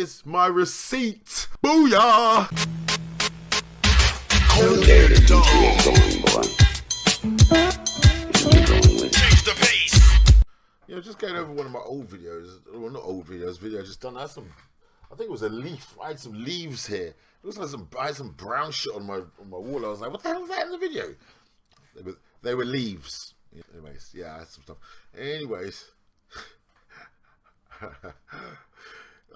Here's my receipt. Booyah! Change the pace. You know, just going over one of my old videos. Well, not old videos. Video I just done. I had some. I think it was a leaf. I had some leaves here. It looks like I had some brown shit on my wall. I was like, what the hell is that in the video? They were leaves. Anyways, yeah, I had some stuff. Anyways,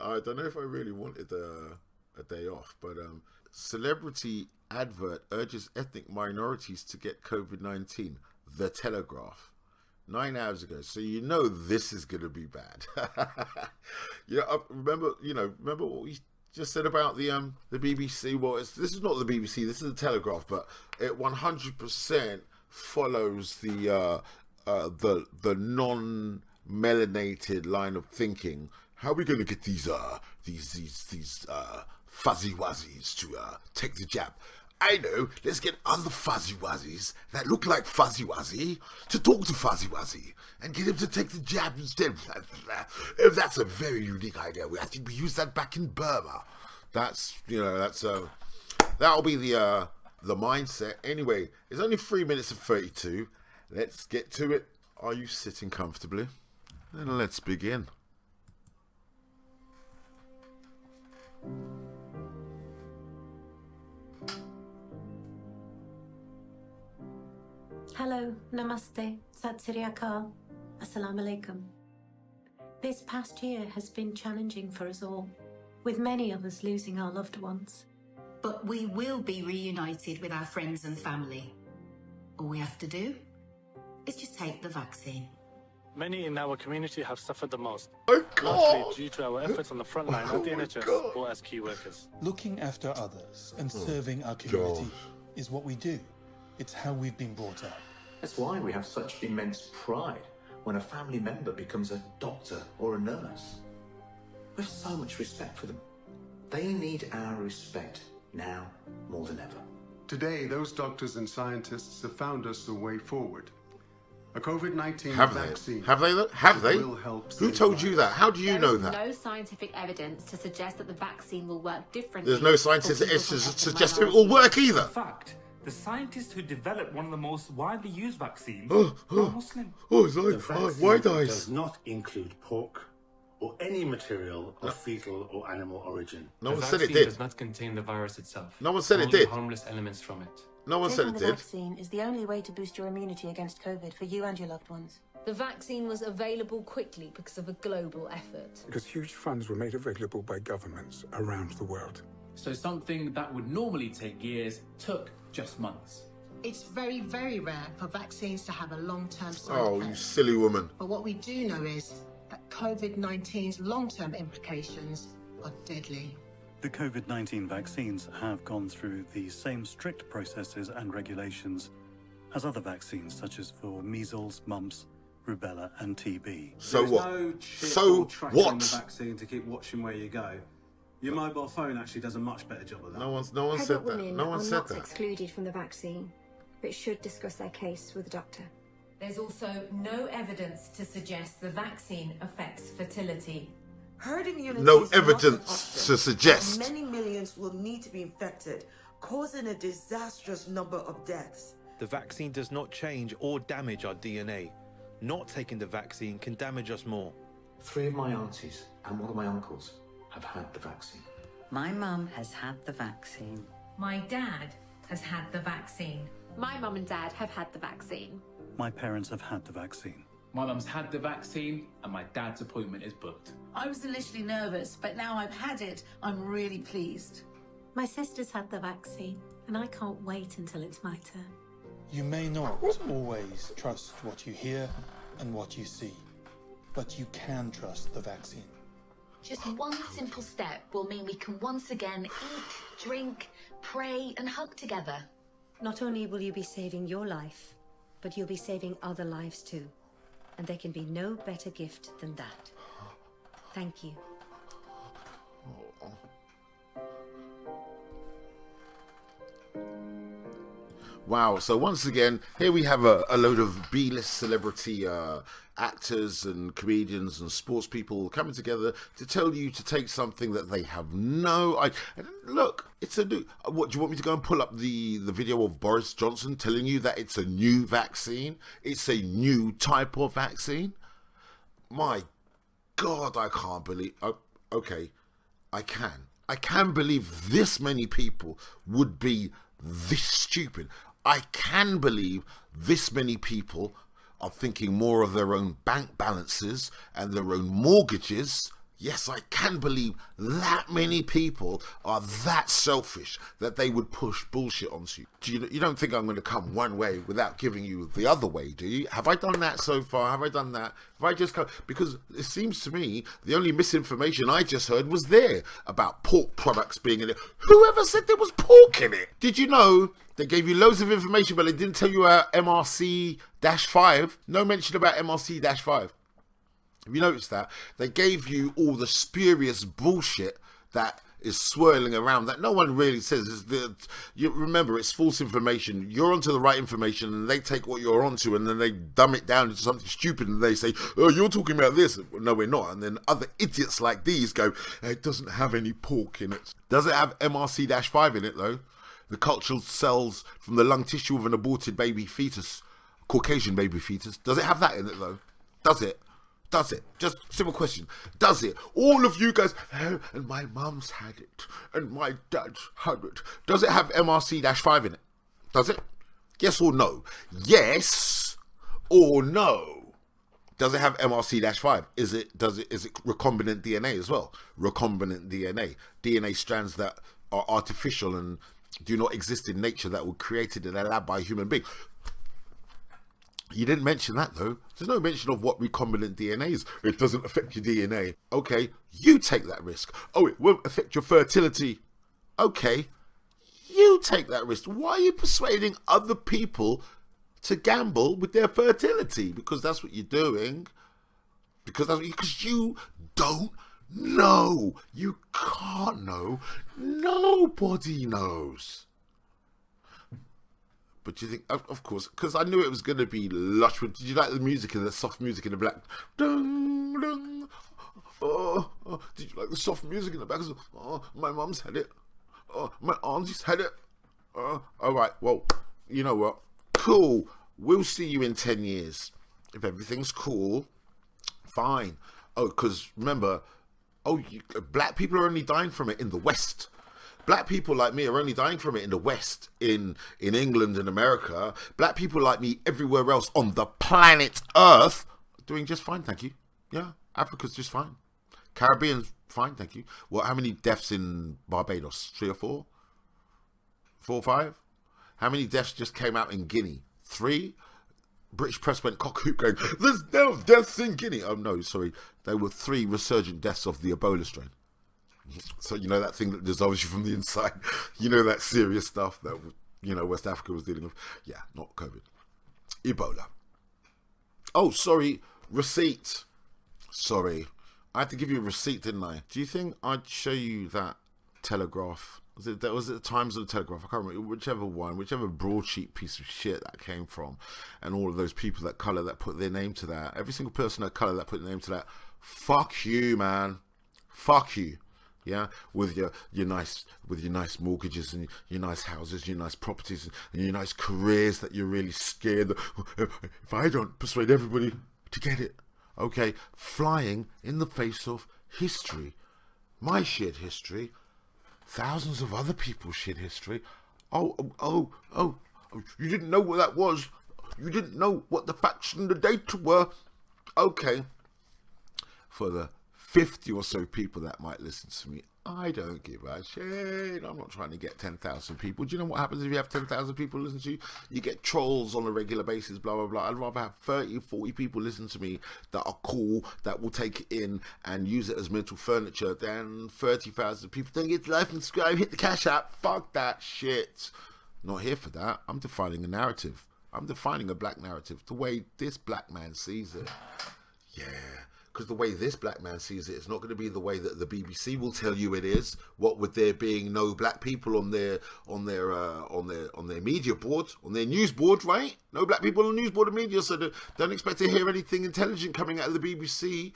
I don't know if I really wanted a day off, but celebrity Advert urges ethnic minorities to get COVID-19. The Telegraph. 9 hours ago, so you know this is going to be bad. Remember what we just said about the BBC. Well, this is not the BBC. This is the Telegraph, but it 100% follows the non-melanated line of thinking. How are we going to get these fuzzy wuzzies to take the jab? I know, let's get other fuzzy wuzzies that look like fuzzy wuzzy to talk to fuzzy wuzzy and get him to take the jab instead. That's a very unique idea. I think we used that back in Burma. That'll be the mindset. Anyway, it's only 3 minutes and 32. Let's get to it. Are you sitting comfortably? Then let's begin. Hello, namaste, sat sri akal, assalamu alaikum. This past year has been challenging for us all, with many of us losing our loved ones. But we will be reunited with our friends and family. All we have to do is just take the vaccine. Many in our community have suffered the most, Oh, largely due to our efforts on the front line at the NHS or as key workers. Looking after others and serving our community is what we do. It's how we've been brought up. That's why we have such immense pride when a family member becomes a doctor or a nurse. We have so much respect for them. They need our respect now more than ever. Today, those doctors and scientists have found us a way forward. A COVID-19 vaccine. Have they? Will help Who told you that? How do you know that? There is no scientific evidence to suggest that the vaccine will work differently. There's no scientific evidence to suggest it will work either. In fact, the scientists who developed one of the most widely used vaccines are Muslim. It's The like vaccine white eyes. does not include pork or any material of fetal or animal origin. No one the said it vaccine did. does not contain the virus itself. No one said it Only did. harmless elements from it. No one said it Taking the did. vaccine is the only way to boost your immunity against COVID for you and your loved ones. The vaccine was available quickly because of a global effort. Because huge funds were made available by governments around the world. So something that would normally take years took just months. It's very, very rare for vaccines to have a long-term side Oh, effect. you silly woman. But what we do know is that COVID-19's long-term implications are deadly. The COVID-19 vaccines have gone through the same strict processes and regulations as other vaccines, such as for measles, mumps, rubella and TB. So There's what? no chip So or tracker on the what? vaccine to keep watching where you go. Your mobile phone actually does a much better job of that. No one said that. No one said that. Excluded from the vaccine, but should discuss their case with a doctor. There's also no evidence to suggest the vaccine affects fertility. Herd immunity No is not an evidence option, to suggest. and many millions will need to be infected, causing a disastrous number of deaths. The vaccine does not change or damage our DNA. Not taking the vaccine can damage us more. 3 of my aunties and one of my uncles have had the vaccine. My mum has had the vaccine. My dad has had the vaccine. My mum and dad have had the vaccine. My parents have had the vaccine. My mum's had the vaccine and my dad's appointment is booked. I was initially nervous, but now I've had it, I'm really pleased. My sister's had the vaccine, and I can't wait until it's my turn. You may not always trust what you hear and what you see, but you can trust the vaccine. Just one simple step will mean we can once again eat, drink, pray and hug together. Not only will you be saving your life, but you'll be saving other lives too. And there can be no better gift than that. Thank you. Wow. So once again, here we have a load of B-list celebrity actors and comedians and sports people coming together to tell you to take something that they have look, it's a new... What, do you want me to go and pull up the video of Boris Johnson telling you that it's a new vaccine? It's a new type of vaccine? My God, I can't believe... okay, I can believe this many people would be this stupid. I can believe this many people are thinking more of their own bank balances and their own mortgages. Yes, I can believe that many people are that selfish that they would push bullshit onto you. You don't think I'm going to come one way without giving you the other way, do you? Have I done that so far? Have I done that? Have I just come? Because it seems to me the only misinformation I just heard was there about pork products being in it. Whoever said there was pork in it? Did you know they gave you loads of information, but they didn't tell you about MRC-5? No mention about MRC-5. Have you noticed that? They gave you all the spurious bullshit that is swirling around that no one really says. You remember, it's false information. You're onto the right information and they take what you're onto and then they dumb it down into something stupid and they say, oh, you're talking about this. No, we're not. And then other idiots like these go, it doesn't have any pork in it. Does it have MRC-5 in it though? The cultural cells from the lung tissue of an aborted baby fetus, Caucasian baby fetus. Does it have that in it though? Does it? Does it? Just simple question. Does it? All of you guys, oh, and my mum's had it, and my dad's had it. Does it have MRC-5 in it? Does it? Yes or no? Yes or no? Does it have MRC-5? Is it recombinant DNA as well? Recombinant DNA. DNA strands that are artificial and do not exist in nature, that were created in a lab by a human being. You didn't mention that though. There's no mention of what recombinant DNA is. It doesn't affect your DNA. Okay, you take that risk. Oh, it won't affect your fertility. Okay, you take that risk. Why are you persuading other people to gamble with their fertility? Because that's what you're doing. Because you don't know. You can't know. Nobody knows. But you think, of course, because I knew it was going to be lush. Did you like the music and the soft music in the black? Dun, dun. Oh, did you like the soft music in the back? Oh, my mum's had it. Oh, my auntie's had it. All right, well, you know what? Cool. We'll see you in 10 years. If everything's cool, fine. Oh, because remember, black people are only dying from it in the West. Black people like me are only dying from it in the West, in England and America. Black people like me everywhere else on the planet Earth doing just fine, thank you. Yeah, Africa's just fine. Caribbean's fine, thank you. What? How many deaths in Barbados? 3 or 4? 4 or 5? How many deaths just came out in Guinea? 3? British press went cock-hoop going, there's no deaths in Guinea. Oh no, sorry. There were 3 resurgent deaths of the Ebola strain. So you know that thing that dissolves you from the inside. You know that serious stuff that, you know, West Africa was dealing with. Yeah, not COVID. Ebola. Oh, sorry. Receipt. Sorry. I had to give you a receipt, didn't I? Do you think I'd show you that Telegraph? Was it the Times or the Telegraph? I can't remember. Whichever one, whichever broadsheet piece of shit that came from. And all of those people that colour that put their name to that. Every single person that colour that put their name to that. Fuck you, man. Fuck you. Yeah, with your nice mortgages and your nice houses, your nice properties and your nice careers that you're really scared that if I don't persuade everybody to get it, okay, flying in the face of history, my shit history, thousands of other people's shit history. Oh, you didn't know what that was. You didn't know what the facts and the data were. Okay, for the 50 or so people that might listen to me, I don't give a shit. I'm not trying to get 10,000 people. Do you know what happens if you have 10,000 people listen to you? You get trolls on a regular basis, blah, blah, blah. I'd rather have 30, 40 people listen to me that are cool, that will take it in and use it as mental furniture than 30,000 people. Don't get to like and subscribe, hit the cash app. Fuck that shit. Not here for that. I'm defining a narrative. I'm defining a black narrative the way this black man sees it. Yeah. because the way this black man sees it is not going to be the way that the BBC will tell you it is. What with there being no black people on their media board, on their news board, right? No black people on the news board of media, so don't expect to hear anything intelligent coming out of the BBC.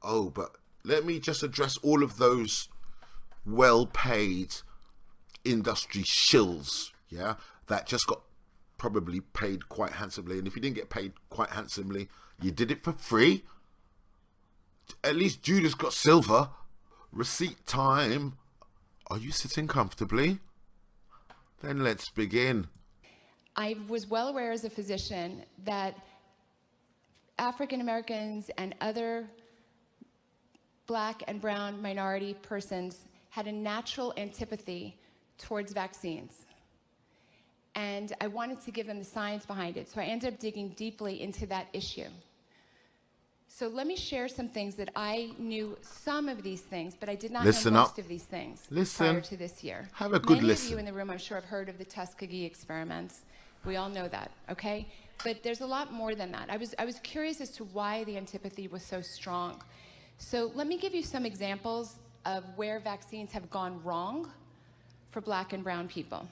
Oh, but let me just address all of those well-paid industry shills, yeah, that just got probably paid quite handsomely. And if you didn't get paid quite handsomely, you did it for free. At least Judas got silver. Receipt time. Are you sitting comfortably? Then let's begin. I was well aware as a physician that African Americans and other black and brown minority persons had a natural antipathy towards vaccines. And I wanted to give them the science behind it. So I ended up digging deeply into that issue. So let me share some things that I knew some of these things, but I did not know most of these things prior to this year. Have a good listen. Many of listen. you in the room, I'm sure, have heard of the Tuskegee experiments. We all know that, okay? But there's a lot more than that. I was curious as to why the antipathy was so strong. So let me give you some examples of where vaccines have gone wrong for black and brown people.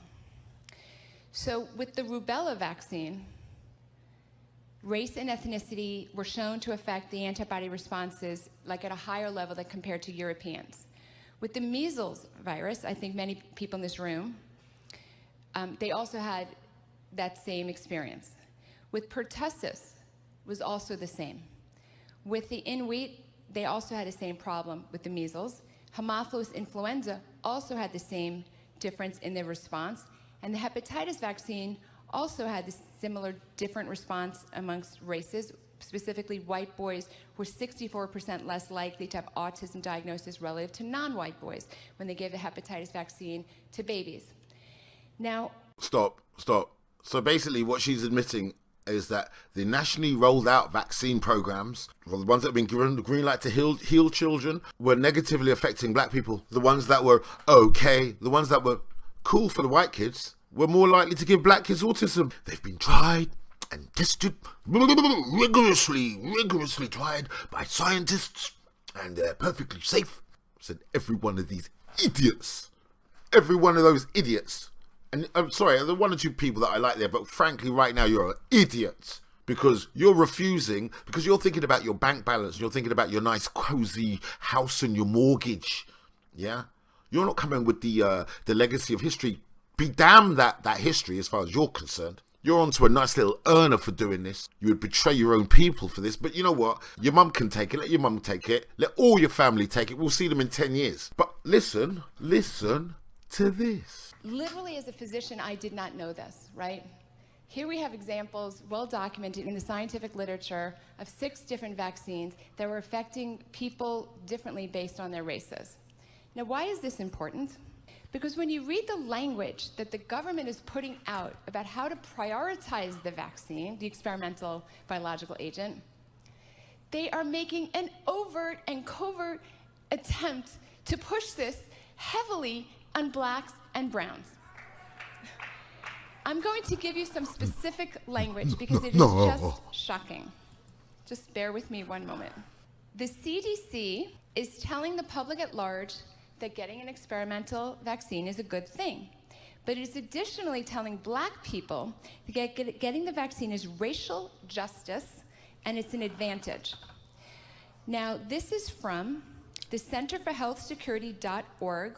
So with the rubella vaccine, race and ethnicity were shown to affect the antibody responses like at a higher level than compared to Europeans. With the measles virus, I think many people in this room, they also had that same experience. With pertussis, was also the same. With the Inuit, they also had the same problem with the measles. Haemophilus influenza also had the same difference in their response. And the hepatitis vaccine also had this similar different response amongst races. Specifically, white boys were 64% less likely to have autism diagnosis relative to non-white boys when they gave the hepatitis vaccine to babies. Now... Stop. So basically what she's admitting is that the nationally rolled out vaccine programs, well, the ones that have been given the green light to heal children, were negatively affecting black people. The ones that were okay, the ones that were cool for the white kids, were more likely to give black kids autism. They've been tried and tested, rigorously tried by scientists, and they're perfectly safe, said every one of these idiots. Every one of those idiots. And I'm sorry, there are one or two people that I like there, but frankly, right now, you're an idiot. Because you're refusing, because you're thinking about your bank balance, you're thinking about your nice, cozy house and your mortgage. Yeah? You're not coming with the legacy of history. Be damned that history as far as you're concerned. You're onto a nice little earner for doing this. You would betray your own people for this. But you know what? Your mum can take it. Let your mum take it. Let all your family take it. We'll see them in 10 years. But listen to this. Literally, as a physician, I did not know this, right? Here we have examples, well documented in the scientific literature, of 6 different vaccines that were affecting people differently based on their races. Now, why is this important? Because when you read the language that the government is putting out about how to prioritize the vaccine, the experimental biological agent, they are making an overt and covert attempt to push this heavily on blacks and browns. I'm going to give you some specific language because it is just shocking. Just bear with me one moment. The CDC is telling the public at large that getting an experimental vaccine is a good thing. But it is additionally telling black people that getting the vaccine is racial justice and it's an advantage. Now, this is from the Center for Health Security.org,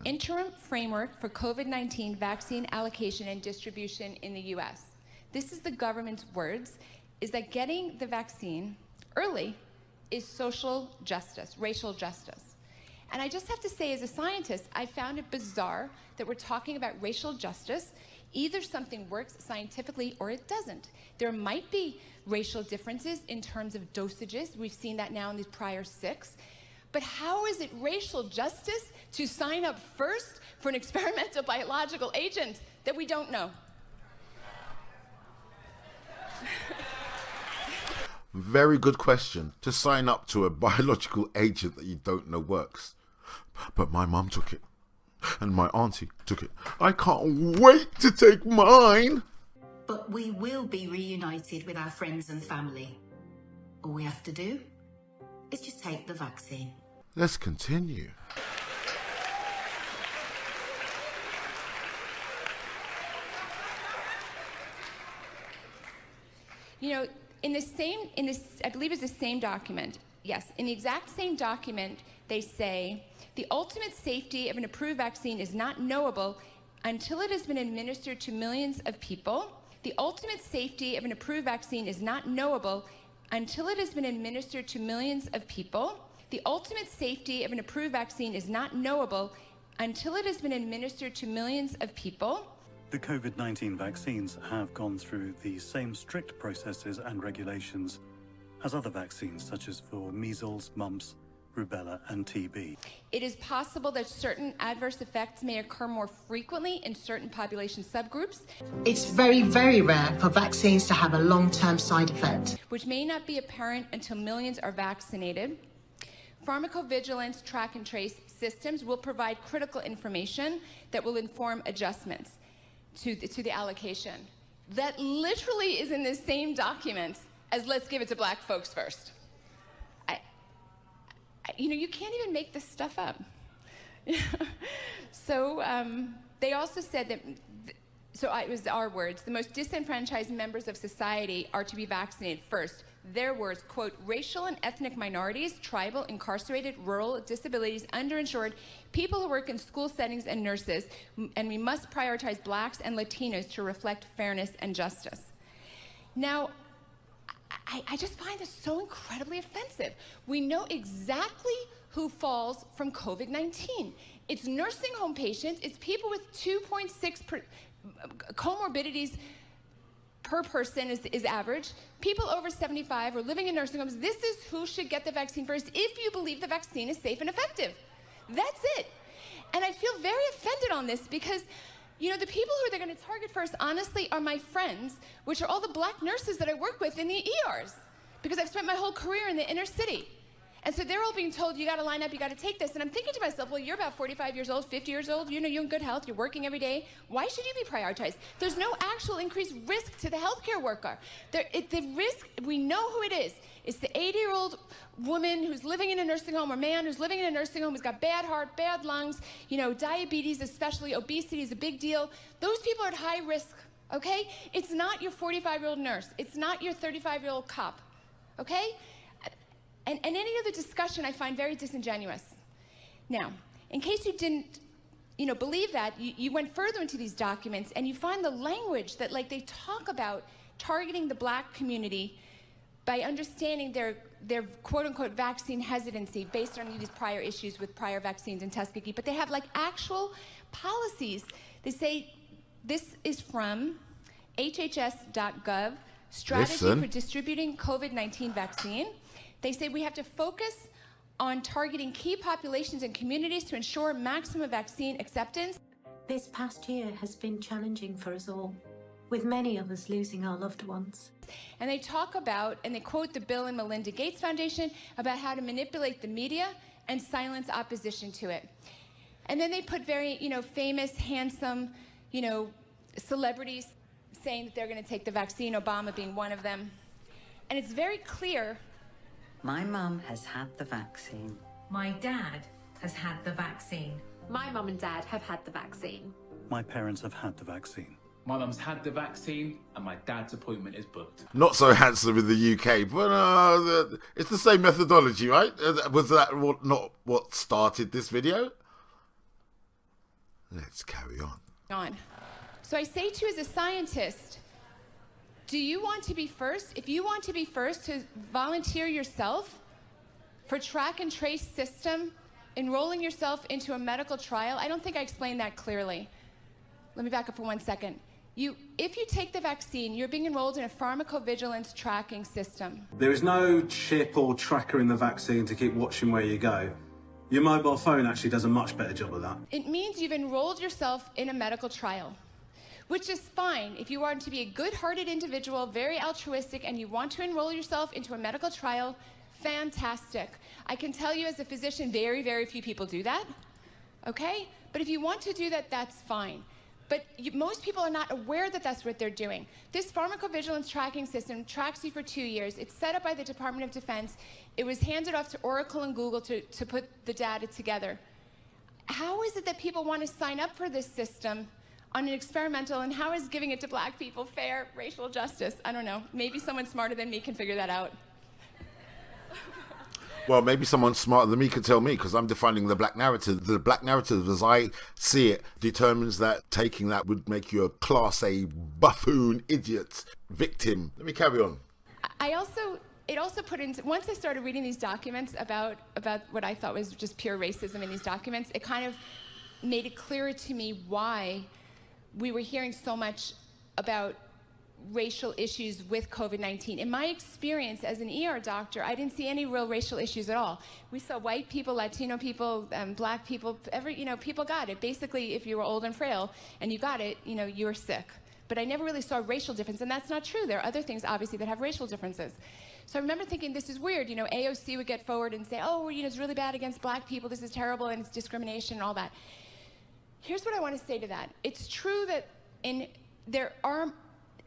Interim Framework for COVID-19 Vaccine Allocation and Distribution in the US. This is the government's words, is that getting the vaccine early is social justice, racial justice. And I just have to say, as a scientist, I found it bizarre that we're talking about racial justice. Either something works scientifically or it doesn't. There might be racial differences in terms of dosages. We've seen that now in these prior 6. But how is it racial justice to sign up first for an experimental biological agent that we don't know? Very good question. To sign up to a biological agent that you don't know works. But my mum took it. And my auntie took it. I can't wait to take mine. But we will be reunited with our friends and family. All we have to do is just take the vaccine. Let's continue. You know, I believe it's the same document. Yes, in the exact same document, they say the ultimate safety of an approved vaccine is not knowable until it has been administered to millions of people. The ultimate safety of an approved vaccine is not knowable until it has been administered to millions of people. The ultimate safety of an approved vaccine is not knowable until it has been administered to millions of people. The COVID-19 vaccines have gone through the same strict processes and regulations as other vaccines, such as for measles, mumps, rubella, and TB. It is possible that certain adverse effects may occur more frequently in certain population subgroups. It's very, very rare for vaccines to have a long-term side effect, which may not be apparent until millions are vaccinated. Pharmacovigilance track and trace systems will provide critical information that will inform adjustments to the allocation. That literally is in the same document as let's give it to black folks first. You know, you can't even make this stuff up. So they also said that, it was our words, the most disenfranchised members of society are to be vaccinated first. Their words, quote, racial and ethnic minorities, tribal, incarcerated, rural, disabilities, underinsured, people who work in school settings, and nurses, and we must prioritize blacks and Latinos to reflect fairness and justice. Now, I just find this so incredibly offensive. We know exactly who falls from COVID-19. It's nursing home patients, it's people with 2.6 comorbidities per person is average. People over 75 or living in nursing homes, this is who should get the vaccine first if you believe the vaccine is safe and effective. That's it. And I feel very offended on this because, you know, the people who they're going to target first, honestly, are my friends, which are all the black nurses that I work with in the ERs, because I've spent my whole career in the inner city. And so they're all being told, you got to line up, you got to take this. And I'm thinking to myself, well, you're about 45 years old, 50 years old, you know, you're in good health, you're working every day. Why should you be prioritized? There's no actual increased risk to the healthcare worker. The risk, we know who it is. It's the 80-year-old woman who's living in a nursing home, or man who's living in a nursing home, who's got bad heart, bad lungs, you know, diabetes, especially obesity is a big deal. Those people are at high risk, okay? It's not your 45-year-old nurse. It's not your 35-year-old cop, okay? And any other discussion I find very disingenuous. Now, in case you didn't, you know, believe that, you went further into these documents and you find the language that, like, they talk about targeting the black community by understanding their quote-unquote vaccine hesitancy based on these prior issues with prior vaccines and Tuskegee. But they have, like, actual policies. They say, this is from hhs.gov, Strategy for Distributing COVID-19 Vaccine. They say we have to focus on targeting key populations and communities to ensure maximum vaccine acceptance. This past year has been challenging for us all, with many of us losing our loved ones. And they talk about, and they quote the Bill and Melinda Gates Foundation about how to manipulate the media and silence opposition to it. And then they put very, you know, famous, handsome, you know, celebrities saying that they're going to take the vaccine, Obama being one of them. And it's very clear. My mum has had the vaccine. My dad has had the vaccine. My mum and dad have had the vaccine. My parents have had the vaccine. My mum's had the vaccine and my dad's appointment is booked. Not so handsome in the UK, but it's the same methodology, right? Was that not what started this video? Let's carry on. So I say to you as a scientist, do you want to be first? If you want to be first to volunteer yourself for track and trace system, enrolling yourself into a medical trial, I don't think I explained that clearly. Let me back up for 1 second. If you take the vaccine, you're being enrolled in a pharmacovigilance tracking system. There is no chip or tracker in the vaccine to keep watching where you go. Your mobile phone actually does a much better job of that. It means you've enrolled yourself in a medical trial, which is fine if you want to be a good-hearted individual, very altruistic, and you want to enroll yourself into a medical trial, fantastic. I can tell you as a physician, very, very few people do that, okay? But if you want to do that, that's fine. But most people are not aware that that's what they're doing. This pharmacovigilance tracking system tracks you for 2 years. It's set up by the Department of Defense. It was handed off to Oracle and Google to put the data together. How is it that people want to sign up for this system on an experimental, and how is giving it to black people fair racial justice? I don't know. Maybe someone smarter than me can figure that out. Well, maybe someone smarter than me could tell me, because I'm defining the black narrative. The black narrative, as I see it, determines that taking that would make you a Class A buffoon, idiot, victim. Let me carry on. It also put into, once I started reading these documents about what I thought was just pure racism in these documents, it kind of made it clearer to me why we were hearing so much about racial issues with COVID-19. In my experience as an ER doctor, I didn't see any real racial issues at all. We saw white people, Latino people, black people, people got it. Basically, if you were old and frail and you got it, you were sick. But I never really saw a racial difference, and that's not true. There are other things, obviously, that have racial differences. So I remember thinking, this is weird. AOC would get forward and say, oh, it's really bad against black people, this is terrible, and it's discrimination and all that. Here's what I want to say to that. It's true that there are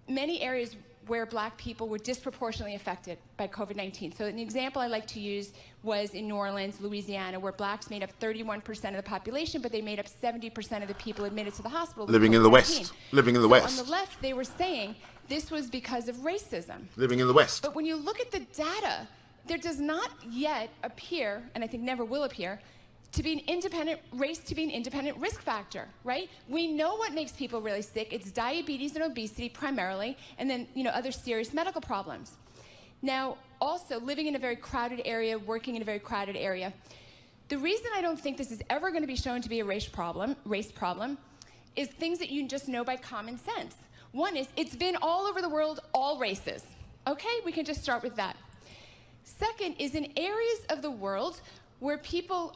many areas where black people were disproportionately affected by COVID-19. So an example I like to use was in New Orleans, Louisiana, where blacks made up 31% of the population, but they made up 70% of the people admitted to the hospital. Living in the West. Living in the West. On the left, they were saying this was because of racism. Living in the West. But when you look at the data, there does not yet appear, and I think never will appear, to be an independent risk factor, right? We know what makes people really sick. It's diabetes and obesity primarily, and then other serious medical problems. Now, also living in a very crowded area, working in a very crowded area. The reason I don't think this is ever going to be shown to be a race problem, is things that you just know by common sense. One is, it's been all over the world, all races. Okay, we can just start with that. Second is, in areas of the world where people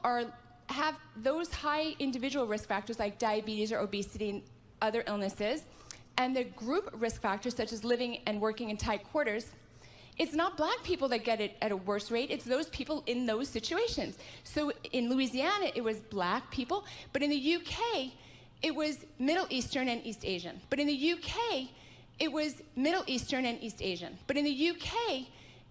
have those high individual risk factors like diabetes or obesity and other illnesses, and the group risk factors such as living and working in tight quarters, it's not black people that get it at a worse rate, it's those people in those situations. So in Louisiana, it was black people, but in the UK, it was Middle Eastern and East Asian. But in the UK, it was Middle Eastern and East Asian. But in the UK,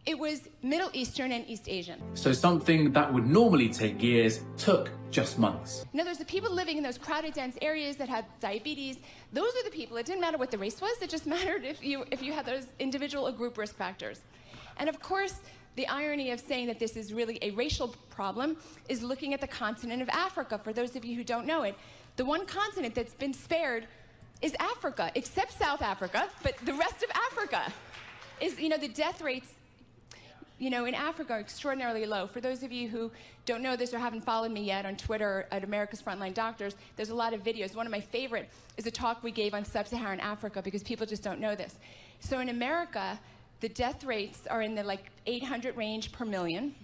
it was Middle Eastern and East Asian. So something that would normally take years took just months. In other words, the people living in those crowded, dense areas that had diabetes, those are the people. It didn't matter what the race was. It just mattered if you had those individual or group risk factors. And of course, the irony of saying that this is really a racial problem is looking at the continent of Africa. For those of you who don't know it, the one continent that's been spared is Africa, except South Africa, but the rest of Africa is, the death rates in Africa are extraordinarily low. For those of you who don't know this or haven't followed me yet on Twitter at America's Frontline Doctors, there's a lot of videos. One of my favorite is a talk we gave on sub-Saharan Africa, because people just don't know this. So in America, the death rates are in the 800 range per million.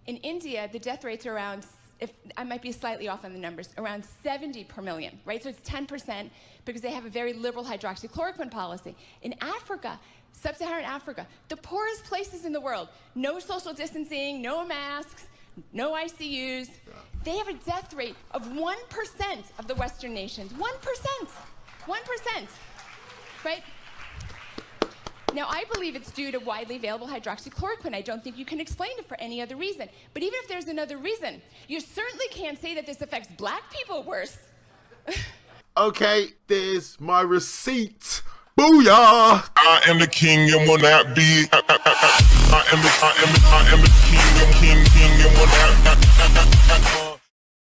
In India, the death rates are around, I might be slightly off on the numbers, around 70 per million, right? So it's 10% because they have a very liberal hydroxychloroquine policy. In Africa, sub-Saharan Africa, the poorest places in the world, no social distancing, no masks, no ICUs. They have a death rate of 1% of the Western nations. 1%, right? Now, I believe it's due to widely available hydroxychloroquine. I don't think you can explain it for any other reason. But even if there's another reason, you certainly can't say that this affects black people worse. Okay, there's my receipt. Booyah! I am the king and will not be. I am the king and will not.